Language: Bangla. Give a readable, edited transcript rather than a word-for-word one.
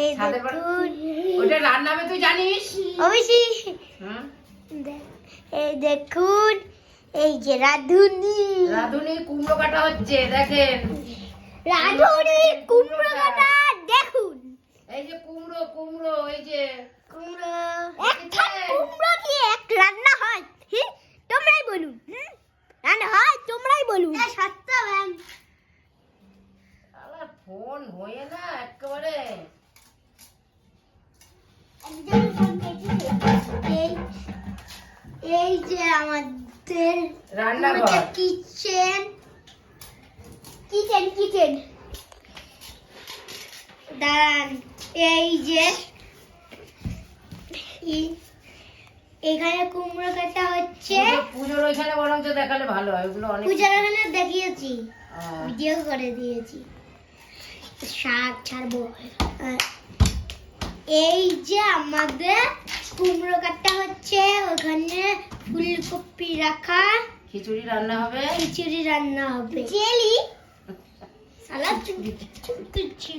এই ছাদে দেখুন, ওটা রান্না হবে তুই জানিস? অবশ্যই। হ্যাঁ এই দেখুন, এই যে রাধুনি কুমড়ো কাটা হচ্ছে দেখেন। রাধুনি কুমড়ো কাটা দেখুন। এই যে কুমড়ো এই যে কুমড়ো, একটা কুমড়ো দিয়ে এক রান্না হয়? তোমরাই বলুন। রান্না হয় তোমরাই বলুন। সত্য ম্যাম। আমার ফোন হয়ে না একেবারে এই যে আমাদের রান্নাঘর কিচেন দাঁড়ান, এই যে এখানে কুমড়ো কাটা হচ্ছে। পুজোর ওইখানে বরঞ্চ দেখালে ভালো হয়, ওগুলো অনেক পূজার ওখানে দেখিয়েছি, ভিডিও করে দিয়েছি। শাক ছাড়বো। এই যে আমাদের কুমড়ো কাটা হচ্ছে, ওখানে ফুলকপি রাখা, খিচুড়ি রান্না হবে, খিচুড়ি রান্না হবে, জেলি সালাদ